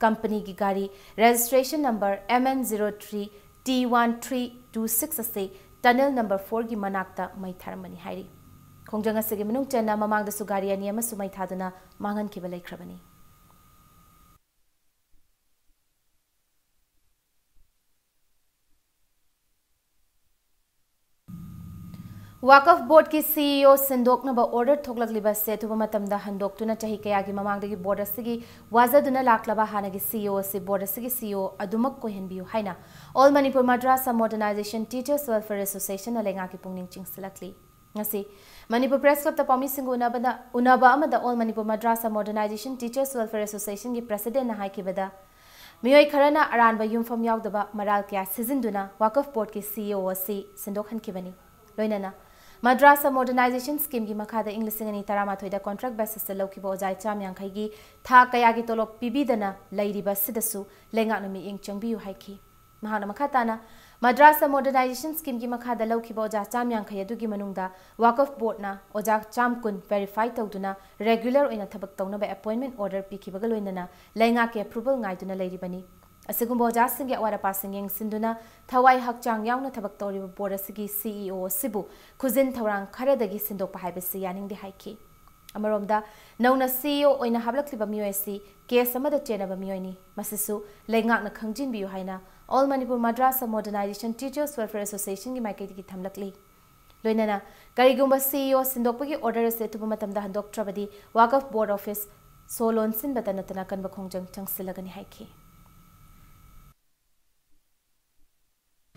company gi gari registration number MN03 T1326 ase tunnel number 4 gi manakta mai tharamani hairi khongjang asigi manung chenna mamang da su gari ani ama sumai thaduna mangan kiba laikhrabani Wakaf board ki CEO sindoknaba order thoklakliba se thuba matamda handoktuna chahi kayagi mamangdagi board asigi wazaduna laklaba hanagi CEO se board asigi CEO adumak ko henbiu haina All Manipur Madrasa Modernization Teachers Welfare Association alenga ki pungning chingsilakli ngasi Manipur Press Club ta pami singu unaba amada All Manipur Madrasa Modernization Teachers Welfare Association ki president na haikibada miyoi kharana aranba yumfam yaudaba maral kya sizinduna Wakaf board ki CEO asi sindok hankibani loinana Madrasa Modernization Scheme ki makhada English ngani tarama thoida contract basis se lokibo ojai cham yankhai gi tha kaya gi tolop pibidana lairiba sidasu lenga nami ing changbiu haiki mahana makhatana Madrasa Modernization Scheme ki makhada lokibo oja cham yankhai adugi manungda Wakaf board na oja cham kun verify tawduna regular oina thabak tawna ba appointment order pikibaga loinana lenga ke approval ngaiduna lairibani Asegumbo jasing ya wara passing yang sinduna thawai hakchang yauna thabak toriba board asigi CEO sibu khuzin thawrang kharadagi sindok pahaibasi yaning de haiki amaromda nauna CEO oina hablakliba miyoi case amada chenaba miyoi ni masisu lengak na khangjin biu haina All Manipur Madrasa Modernization Teachers Welfare Association gi maiketi gi thamlakli loinana karigumba CEO sindokpagi order se tuba matamda handok trabadi Wakaf board office solon sin batanatana kanba khongjang changsilagani haiki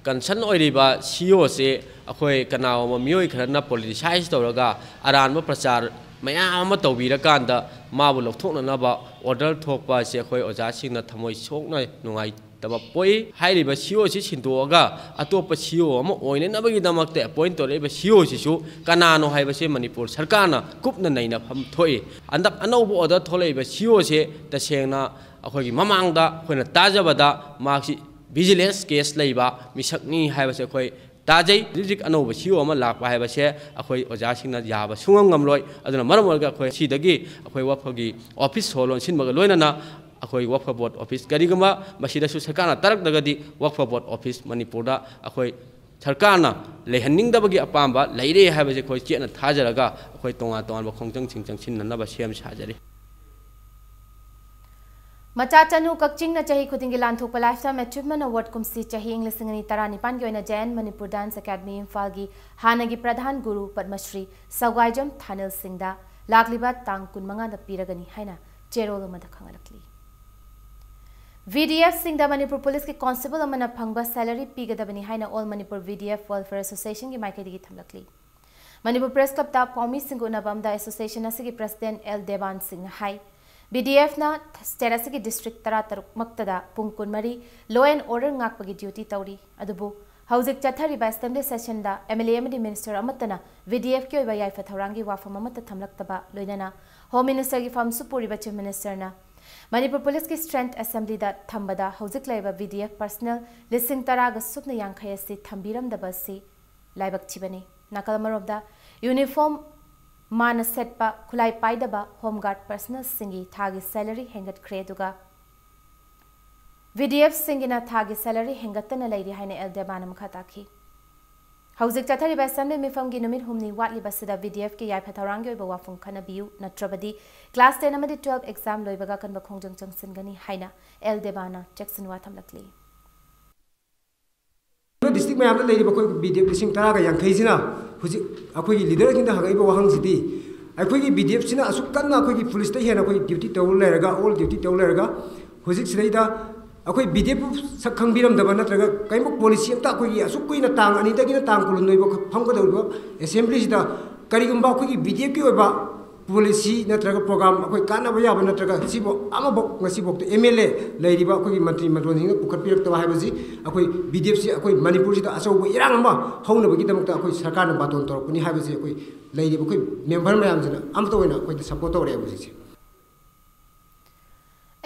Concern oiriba CEO se akhoi kanaw ma mioi kharana politicize tawraga aranba prachar mayam ama tawbirakanda mabu lokthokna ba order thokpa se akhoi oja singna thamoi sokna nungai taba poi hairiba CEO si sindoga atopa CEO ama oine nabagi damakte appoint toreba CEO si su kanano haiba se Manipur sarkarna kupna naina pham thoi andap anobu order tholeiba CEO se tasengna akhoi gi mamangda khoina tajabada maksi vigilance case leiba misakni haibase khoi tajai district anoba CEO ama lakpa haibase akhoi oja singna yaba sungam ngamloi aduna maramorga khoi sidagi akhoi wafagi office holon sinbaga loinana akhoi wafa board office garigama masida su sarkana tarak dagadi wafa board office Manipur da akhoi sarkana lehanning dabagi apamba leire haibase khoi chena thajaraga akhoi tonga tonga khongjang chingchang sinnana ba sem sajari Machachanu kakching na chahi khudingi lanthokpa lifetime achievement award kumsi chahi English ngani taranipan gi oina Jain Manipur Dance Academy Imphal gi hanagi pradhan guru Padmashri Sawgaijam Thanil Singda lakliba tang kunmanga da piragani haina cherol amada khangalakli VDF Singda Manipur Police ki constable amana phangba salary pigadabani haina All Manipur VDF Welfare Association gi maikedi gi thamlakli Manipur Press Club ta Paumi Singh unabamda association asigi president L Devan Singh hai BDF na state asigi district tara taruk maktada pung kunmari law and order ngakpagi duty tawri adubu hauzik chathari ba assembly session da MLA amadi minister amatana VDF ki oiba yaifa thorangi wafam amata thamlaktaba loinana home minister gi fam supuri ba chief minister na Manipur police ki strength assembly da thambada hauzik laiba VDF personnel lising taraga sukna yankhai asi thambiram da basi laibak chibani nakal marobda uniform Mana setpa kulai paidaba home guard personal singi thagi salary hengat kreduga VDF singina thagi salary hengatana lairi haina eldebanam khataki hauzik chathari ba assembly mifam gi numit humni watli basida VDF ki yai phatharangi oiba wafung khana biu natrabadi class 10 amadi 12 exam loibaga kanba khongjang changsingani haina eldebana jackson watham lakli district mayam da leiri ba koi BDF lising taraga yankhai sina huji akoi leader kinda hagai ba wahang sidi akoi BDF sina asuk kanna akoi police ta hena akoi duty taw leraga all duty taw leraga huji sida akoi BDF sakhang biram da bana traga kaimok policy amta akoi asuk koina tang ani da gina tang kulun noi ba phangka da ba assembly sida karigumba akoi BDF ki oba policy natraga program akoi kana ba yaba natraga sibo amabok ngasibok to MLA leiriba akoi mantri mandron hinga pukhat pirak ta haibaji akoi BDF si akoi Manipur si da aso irang amba hauna bagi damta akoi sarkar na baton tor kuni haibaji akoi leiriba akoi member mayam jina amta oina akoi support tor rebaji si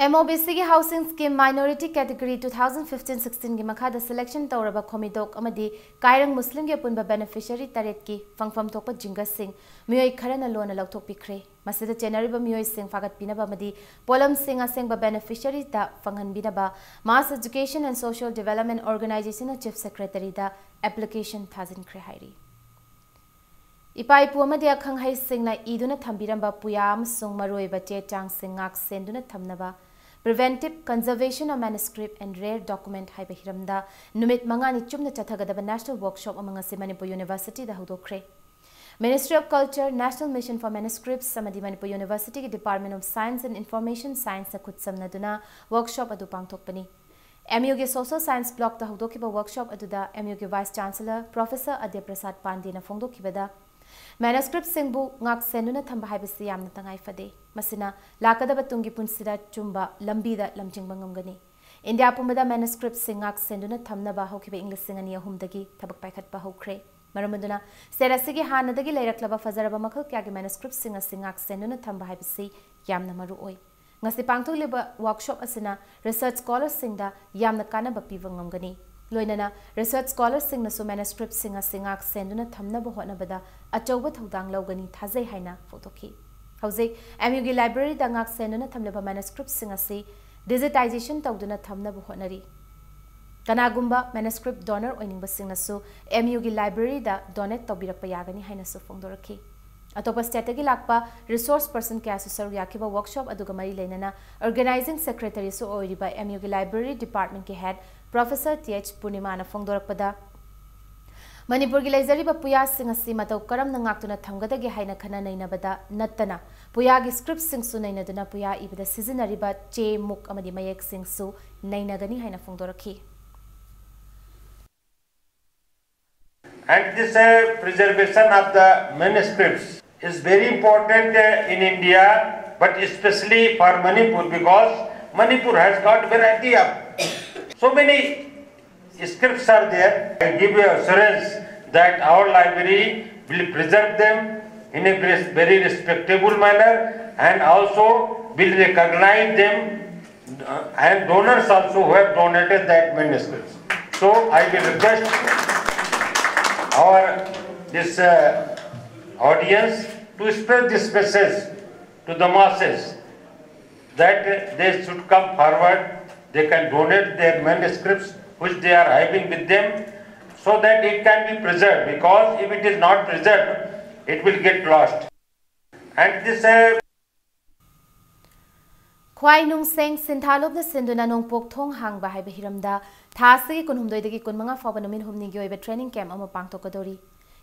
MOBC ki housing scheme minority category 2015-16 ki makhada selection tawraba khomidok amadi kairang muslim ge punba beneficiary taret ki fangfam thokpa jinga sing miyoi kharana lona lauthok pikre masida general ba miyoi sing fagat pinaba amadi polam sing aseng ba beneficiary da fanghan binaba mass education and social development organization chief secretary da application thazin kre hairi Ipai puamadi akhang hai singna iduna thambiramba puyam sung maroi ba che chang singak senduna thamnaba preventive conservation of manuscript and rare document hai hiramda numit mangani chumna chathagadaba national workshop amanga se Manipur University da hodokre Ministry of Culture National Mission for Manuscripts samadi Manipur University ki Department of Science and Information Science na khutsamna duna workshop adu pangthokpani MU के social science block da hodokiba workshop aduda MU के vice chancellor Professor Adya Prasad Pandey na phongdokibada Manuscript singbu ngak senduna thamba haibasi yamna tangai fade masina lakadaba tungi punsida chumba lambida lamjingba ngamgani India pumada manuscript singak senduna thamna ba hokibe English singani ahumdagi thabak paikhatpa hokre maramuduna serasigi hanadagi leiraklaba fazaraba makhal kya ge manuscript singa singak senduna thamba haibasi yamna maru oi ngasi pangtholeba workshop asina research scholars singda yamna kanaba piwa ngamgani Loinana research scholars sing nasu manuscript singa singak senduna thamna ba hotnabada achauba thodang lawgani thazai haina photoki hauze MU gi library da ngak senduna thamleba manuscript singa se digitization tawduna thamna ba hotnari kanagumba manuscript donor oining ba sing nasu MU gi library da donate tawbirakpa yagani haina su phongdoraki atopa state gi lakpa resource person kya su saru yakiba workshop aduga mari leinana organizing secretary su oiriba MU gi library department ki head Professor TH Purnima na phongdorakpada Manipur gi leizariba puya sing asi matau karam na ngaktuna thamgadagi haina khana nainabada nattana puya gi script sing su nainaduna puya ibada seasonariba che muk amadi mayek sing su nainagani haina phongdoraki And this preservation of the manuscripts is very important in India, but especially for Manipur, because Manipur has got variety of so many scripts are there. I give you assurance that our library will preserve them in a very respectable manner and also will recognize them and donors also who have donated that manuscripts. So I will request this audience to spread this message to the masses that they should come forward. They can donate their manuscripts which they are having with them so that it can be preserved, because if it is not preserved, it will get lost. And this Kwai nung seng sinthalop na sinduna nung pok thong hang ba hai hiramda thasagi kunhumdoi dagi kunmanga faba numin humni gi oiba training camp ama pangtokadori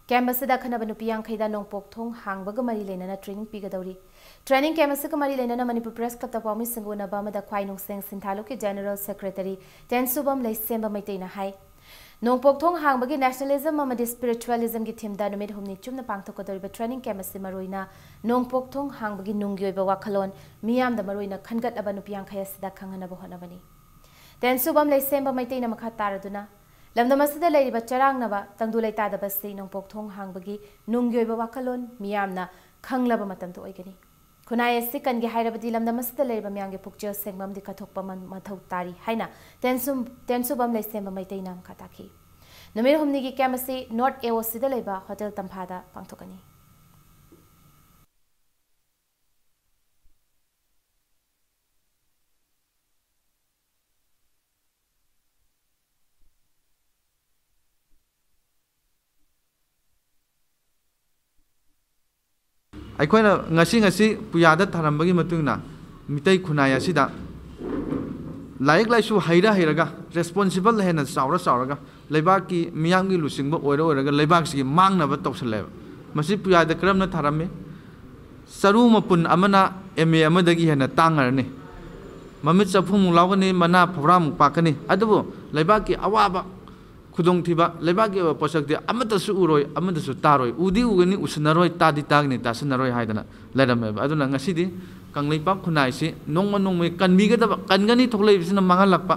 camp asida khanaba nupi yankhaida nung pok thong hang ba ga mari lenana training pigadori training camp asika mari lenana Manipur Press Club ta pawmi singuna ba ma da kwai nung seng sinthalop ki general secretary Tensubam Leisemba Maitena hai Nongpokthong hangbagi nationalism amadi spiritualism gi theme da numit humni chumna pangthokadoriba training camp asi maroina Nongpokthong hangbagi nungyoiba wakhalon miyam da maroina khangat aba nupiang khaya sida khangana ba honabani tensubam leisemba maiteina makha taraduna lamdamasida leiriba charangnaba tangdu leita da basi Nongpokthong hangbagi nungyoiba wakhalon miyamna khanglaba matam to oigani Kunai sikan gi hairabadi lamdamasida leiriba miyangge pukje sengmam di kathokpa mathau tari haina tensubam leisemba maiteina makha takhi Numir humni gi camasi North AOC da leiba hotel Tamphada pangthokani ꯑꯩꯈꯣꯏꯅ ꯉꯁꯤ ꯄꯨꯌꯥꯗ ꯊꯥꯔꯝꯕꯒꯤ ꯃꯇꯨꯡꯗ ꯃꯤꯇꯩ ꯈꯨꯟꯅꯥꯏ ꯑꯁꯤꯗ ꯂꯥꯏꯔꯤꯛ ꯂꯥꯏꯁꯨ ꯍꯩꯔꯒ responsible ꯍꯦꯟꯅ ꯆꯥꯎꯔꯒ ꯂꯩꯕꯥꯛꯀꯤ ꯃꯤꯌꯥꯝꯒꯤ ꯂꯨꯆꯤꯡꯕ ꯑꯣꯏꯔꯒ ꯂꯩꯕꯥꯛꯁꯤꯒꯤ ꯃꯥꯡꯅꯕ ꯇꯧꯁꯜꯂꯦꯕ ꯃꯁꯤ ꯄꯨꯌꯥꯗ ꯀꯔꯝꯅ ꯊꯥꯔꯝꯃꯤ ꯆꯔꯨ ꯃꯄꯨꯟ ꯑꯃꯅ MA ꯑꯃꯗꯒꯤ ꯍꯦꯟꯅ ꯇꯥꯡꯉꯔꯅꯤ ꯃꯃꯤꯠ ꯆꯐꯨꯃꯨꯛ ꯂꯥꯎꯒꯅꯤ ꯃꯅꯥ ꯐꯧꯔꯥꯃꯨꯛ ꯄꯥꯛꯀꯅꯤ ꯑꯗꯨꯕꯨ ꯂꯩꯕꯥꯛꯀꯤ ꯑꯋꯥꯕ ꯈꯨꯗꯣꯡꯊꯤꯕ ꯂꯩꯕꯥꯛꯀꯤ ꯑꯣꯏꯕ ꯄꯣꯠꯁꯛꯇꯤ ꯑꯃꯠꯇꯁꯨ ꯎꯔꯣꯏ ꯑꯃꯠꯇꯁꯨ ꯇꯥꯔꯣꯏ ꯎꯗꯤ ꯎꯒꯅꯤ ꯎꯁꯤꯟꯅꯔꯣꯏ ꯇꯥꯗꯤ ꯇꯥꯒꯅꯤ ꯇꯥꯁꯤꯟꯅꯔꯣꯏ ꯍꯥꯏꯗꯅ ꯂꯩꯔꯝꯃꯦꯕ ꯑꯗꯨꯅ ꯉꯁꯤꯗꯤ ꯀꯪꯂꯩꯄꯥꯛ ꯈꯨꯟꯅꯥꯏꯁꯤ ꯅꯣꯡꯃꯩ ꯀꯟꯕꯤꯒꯗꯕ ꯀꯟꯒꯅꯤ ꯊꯣꯛꯂꯛꯏꯕꯁꯤꯅ ꯃꯥꯡꯍꯜꯂꯛꯄ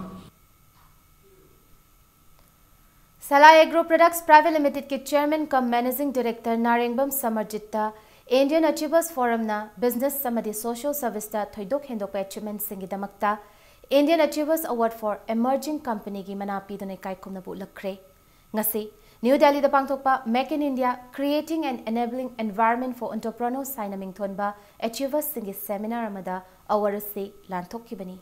Salai Agro Products Private Limited ke Chairman cum Managing Director Narengbam Samarjita Indian Achievers Forum na Business Samadi Social Service ta thoidok hendok achievement singi damakta Indian Achievers Award for Emerging Company gi manapi done kai kumna bu lakre ngasi New Delhi da pangthokpa Make in India Creating and Enabling Environment for Entrepreneurs Sainaming thonba Achievers singi seminar amada award se lanthok kibani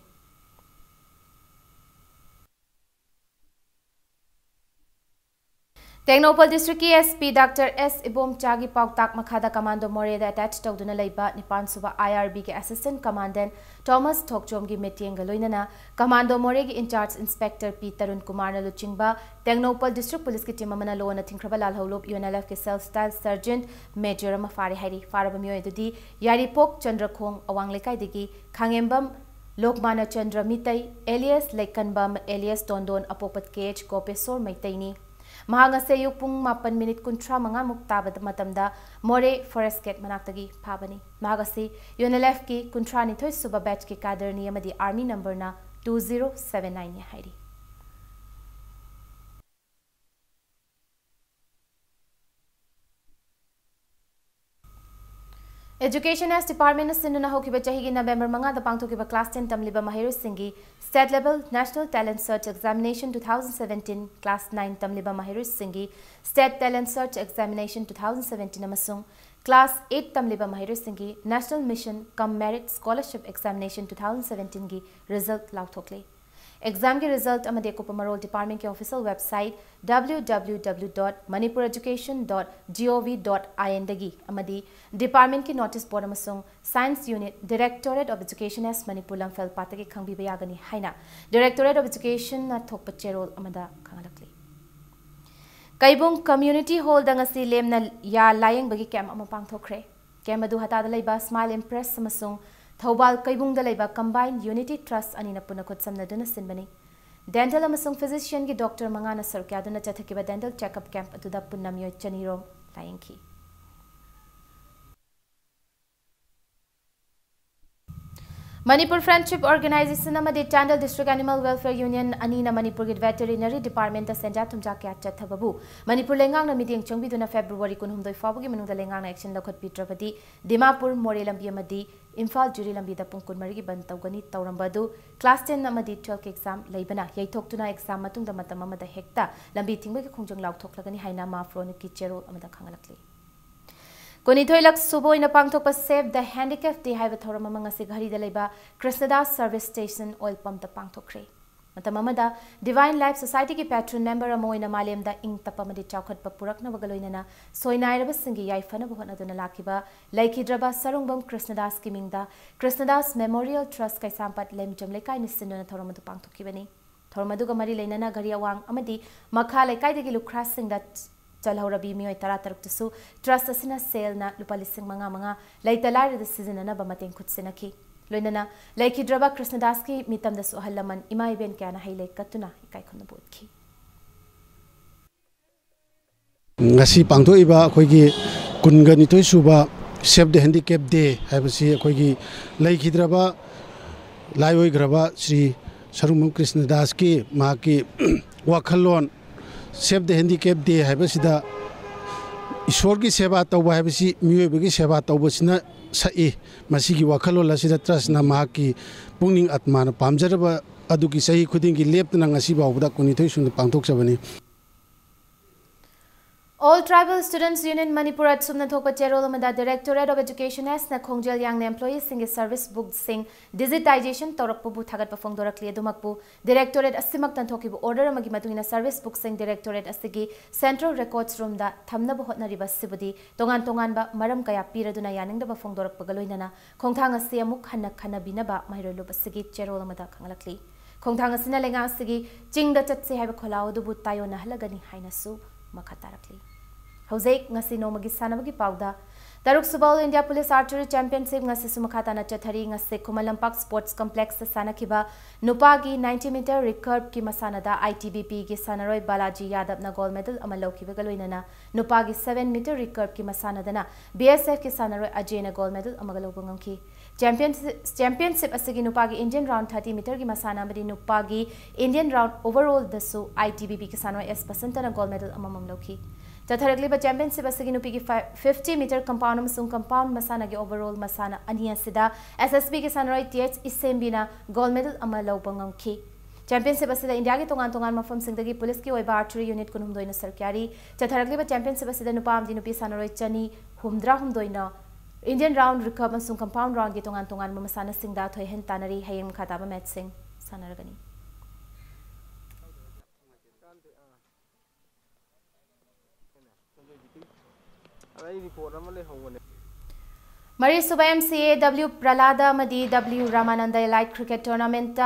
Technopal District SP Dr. S. Ibom Chagi Pautak Makhada Commando Moreda attached to Duna Leiba Nipan Suba IRB ke Assistant Commandant Thomas Thokchom gi meeting galoinana Commando More gi in charge Inspector P. Tarun Kumar na luchingba Technopal District Police ki team amana lo na Thinkraba Lal Holop UNLF ke Self Style Sergeant Major ma fari hairi farabamyo edudi Yaripok Chandrakhong Awang Lekai digi Khangembam Lokmana Chandra Mitai alias Lekanbam alias Tondon Apopat Kech Gopesor Maitaini Mahanga se yuk pung 8 kuntra mga muktabad matamda More Forest Gate manaktagi phabani Mahaga se UNLF ki kuntra ni thoi suba batch ki kader ni amadi army number na 2079 ni hairi Education as Department Sinuna Hokiba Chahigi November Manga the Pangtokiba Class 10 Tamliba Mahiru Singi State Level National Talent Search Examination 2017 Class 9 Tamliba Mahiru Singi State Talent Search Examination 2017 Amasung Class 8 Tamliba Mahiru Singi National Mission Cum Merit Scholarship Examination 2017 gi result lauthokle Exam ki result amade Kupamarol Department ke official website www.manipureducation.gov.in dagi amadi Department ki notice board amasung Science Unit Directorate of Education as Manipur Lamphel patagi khangbiba yagani haina Directorate of Education na thokpa cherol amada khangalakli Kaibung Community Hall dangasi lemna ya layeng bagi camp ama pangthokre camp adu hata da leiba Smile Impress amasung Thobal Kaibung da leiba Combined Unity Trust anina punakot samnaduna sinbani Dental amasung physician ki doctor mangana sarkyaduna chathakiba dental checkup camp atuda punnamyoy chanirom layengki Manipur Friendship Organization amadi Chandal District Animal Welfare Union anina Manipur ki Veterinary Department ta senja thumja kya chathababu Manipur lengang na meeting chongbiduna February 19 fawagi manungda lengang na action lakhot pitrapati Dimapur More lambi amadi Imphal Juri lambi da pung 13 gi ban tawgani tawrambadu Class 10 amadi 12 exam leibana yaithoktuna exam matungda matam amada hekta lambi thingba ki khongjong lauthoklagani haina ma front ki cherol amada khangalakli Konithoilak suboina pangthokpa Save the Handicap Day haiba thoram amanga se ghari da leiba Krishnadas Service Station oil pump ta pangthokre matam amada Divine Life Society ki patron member amoina malem da ing tapamadi chawkhat pa purakna bagaloinana soinairaba singi yaifana bahona duna lakiba laikhidraba sarungbam Krishnadas ki mingda Krishnadas Memorial Trust kai sampat lemjam lekai nisinna thoram adu pangthokibani thoram adu ga mari leinana ghari awang amadi makha lekai degi lukra singda Chalhaurabi mioi tarataruk tusu trust asina sale na lupa lising manga laitalari da season na bamateng kutsenaki loinana laikhidraba Krishnadas ki mitam da suhallaman imai ben kana hailai katuna ikai khunna bodki ngasi pangthoiba akhoi kunga nitoi suba Save the Handicap Day haibasi akhoi leikidraba laioi graba Sri Sarumam Krishna Das ki ma ki wakhalon Save the Handicap Day haibasida ईश्वर की सेवा तब है मियोब की सेवा तबना सई मसीगी वाखलोल ट्रस्टना की पुनिंग आत्मा पामजरब अदुगी सही खुदिंग की लेपतना बाउदा कुनिथोई सुन पांथोक्चबनी All Tribal Students Union Manipur at Sumna Thopa Cherol Amada Directorate of Education as na Khongjel Yang Employees Sing Service Book Sing Digitization Torakpu Thagat Pafongdora Clear Dumakpu Directorate Asimak Tantoki Order Amagi Matuina Service Book Sing Directorate Asigi Central Records Room da Thamna Hotna Riba Sibudi Tongan Tongan ba Maram Kaya Piraduna Yaning da Pafongdora Pagaloinana Kongtanga Siamuk Hana Kanabina ba Mairo Basigi Cherol Amada Kangalakli Kongtanga Sina Lenga Sigi Jing da Tatsi have a Kolao Dubu Tayo Nahalagani Hainasu Makatarakli. Hosek ngasi nomagi sanabagi pauda Taruk Subal India Police Archery Championship ngasi sumakhatana chathari ngasi Kumalampak Sports Complex sanakiba Nupagi 90-meter recurve ki masanada ITBP gi sanaroi Balaji Yadav na gold medal amalaukiba galoinana Nupagi 7-meter recurve ki masanadana BSF ki sanaroi Ajay na gold medal amagalobangam Championship asigi Nupagi Indian round 30-meter ki masana madi Nupagi Indian round overall dasu ITBP ki sanaroi S Basanta na gold medal amamamlauki Tatharagli championship asigi nupi 50-meter compound amasung compound masana gi overall masana ania sida SSB ki sanaroi TH Isembina gold medal ama laubangam ki championship asida India ki tongan mafam singdagi police ki oiba archery unit kunumdoina sarkari Tatharagli championship asida nupam di nupi sanaroi chani humdra humdoina Indian round recurve amasung compound round gi tongan masana singda thoi hen tanari hayem khataba match sing sanaragani Mari Suba MCA W Pralada Madi W Ramananda Light Cricket Tournament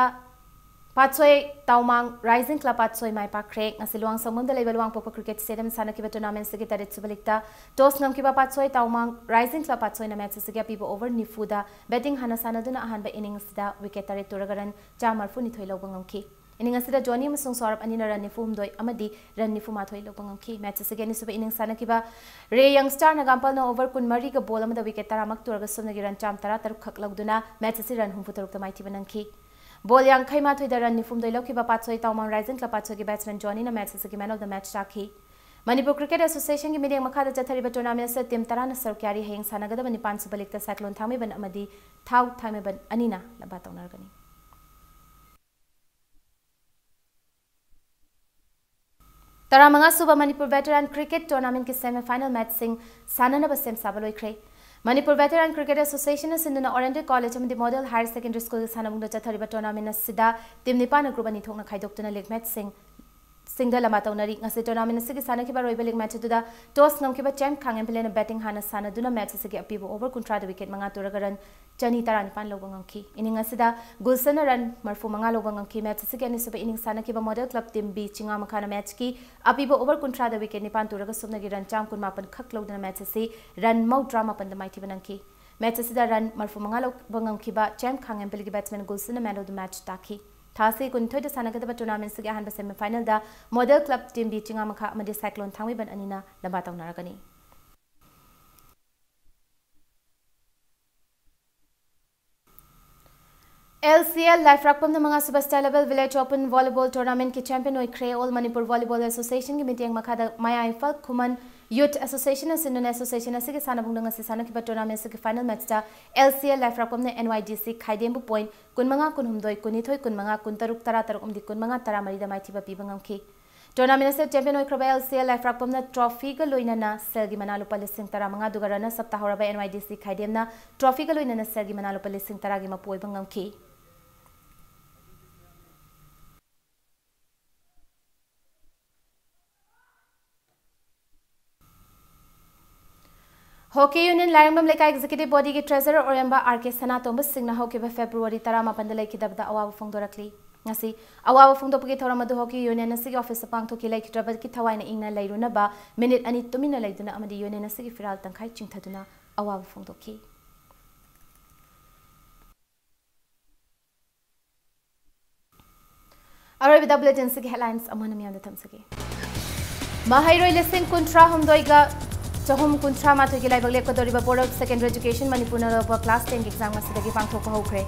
Patsoi Taumang Rising Club Patsoi Mai Pakre Ngasiluang Samunda Level Wang Popa Cricket Stadium Sanakiba Tournament Secretary Subalikta Tos Namkiba Patsoi Taumang Rising Club Patsoi na match Sigia people over Nifuda betting Hana Sanaduna Ahanba innings da wicket tare Turagaran Jamarfu Nithoi Lobangamki Inning asida Johnny Masung Sorab Anina Ranifum Doi Amadi Ranifuma Thoi Lopangam matches again is inning Sanakiba Ray Youngster Nagampal no over Kun Mariga Bolam the wicket Taramak Turga Sunagiran Cham Taratar Kaklagduna matches Ran Humputur the Mighty Bananki Bol Yang Kaima to the Ranifum Doi Lokiba Patsoi Taumang Rising Club Patsogi batsman Johnny na matches again man of the match Taki Manipur Cricket Association ki meeting Makada Jatariba tournament sa Tim Tarana Sarkari Hang Sanagada Manipan Subalikta Cyclone Tamiban Amadi Tau Tamiban Anina Labatong Nargani Taramanga Suba Manipur Veteran Cricket Tournament ki semi-final match sing Sanana Basem Sabaloi Kre. Manipur Veteran Cricket Association is in the Oriental College and the Model Higher Secondary School Sanamunda Chathariba Tournament Sida Tim Nipana Group and Itong Kaidokuna Lake match sing Singda Lamatonari as the tournament Sigi Sanakiba Royal match to the Tos Namkiba Champ Kang and Pilena betting Hana Sana Duna matches against people over contra the wicket Mangaturagaran Janita and Pan Lobangamki. In Asida Gulsana and Marfu Mangalobangamki matches again is inning Sanakiba Model Club Team B Chingamakana matchki Apibo over contra the wicket Nipan Turaga Sumnagiran Cham Kunmapan Kaklo than matches run Mau drama upon the mighty Bananki. Matches run Marfu Mangalo Bangamkiba Champ Kang and Pilgi batsman Gulsana man of the match Taki. Thasi Kuntoy the Sanagada tournament Sigahan semi final da Model Club Team B Chingamaka Madi Cyclone Tangiban Anina Labatong Naragani. LCL Life Rakpam the Manga Subasta Level Village Open Volleyball Tournament ki champion oi Kre All Manipur Volleyball Association ki meeting Makada Maya Ifal Kuman Youth Association as in an association as a Sanabunga Sisana Kiba tournament final match LCL Life Rakpam the NYDC Kaidembu Point Kunmanga Kunhumdoi Kunitoi Kunmanga Kuntaruk Taratar di Kunmanga Taramari Maitiba Pibangamki. Tournament se champion oi Kraba LCL Life Rakpam the trophy Galoinana Selgi Manalu Palising Taramanga Dugarana Saptahora by NYDC Kaidemna trophy Galoinana Selgi Manalu Palising Taragima Poi Bangamki. Hockey Union Larimam Leka Executive Body ki Treasurer Oremba RK Sanatomba Singna Hockey ba February Tarama Pandalai ki dabda awawa fongdorakli. Ngasi awawa fongdopagi thoramadu Hockey Union asigi office pangthoki lai ki trabal ki thawaina ingna lairuna ba minute ani tumina laiduna amadi union asigi firal tangkhai chingthaduna awawa fongdoki. Arabi bulletin sigi headlines amana miyam da thamsagi. Mahairoi lising kuntra humdoiga Chahum kuntra mathugi laibak lepkadoriba Board of Secondary Education Manipur na class 10 exam asidagi pangthokpa hokre.